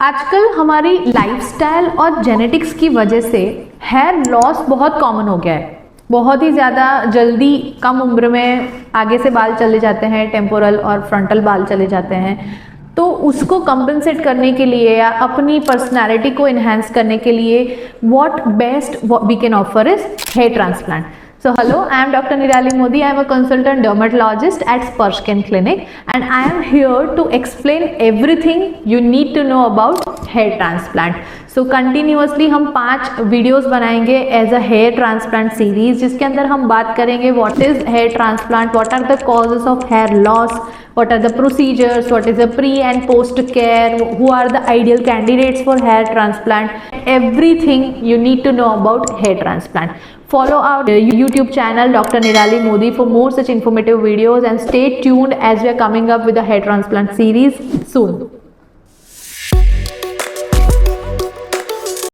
आजकल हमारी लाइफस्टाइल और जेनेटिक्स की वजह से हेयर लॉस बहुत कॉमन हो गया है। बहुत ही ज़्यादा जल्दी कम उम्र में आगे से बाल चले जाते हैं, टेम्पोरल और फ्रंटल बाल चले जाते हैं। तो उसको कंपनसेट करने के लिए या अपनी पर्सनैलिटी को इन्हेंस करने के लिए what best we can offer is hair transplant. So hello, I am Dr. Nirali Modi. I am a consultant dermatologist at Skin Clinic and I am here to explain everything you need to know about hair transplant. So continuously हम 5 videos बनाएंगे as a hair transplant series, जिसके अंदर हम बात करेंगे what is hair transplant, what are the causes of hair loss, what are the procedures, what is the pre and post care, who are the ideal candidates for hair transplant, everything you need to know about hair transplant. Follow our YouTube channel Dr. Nirali Modi for more such informative videos and stay tuned as we are coming up with the hair transplant series soon.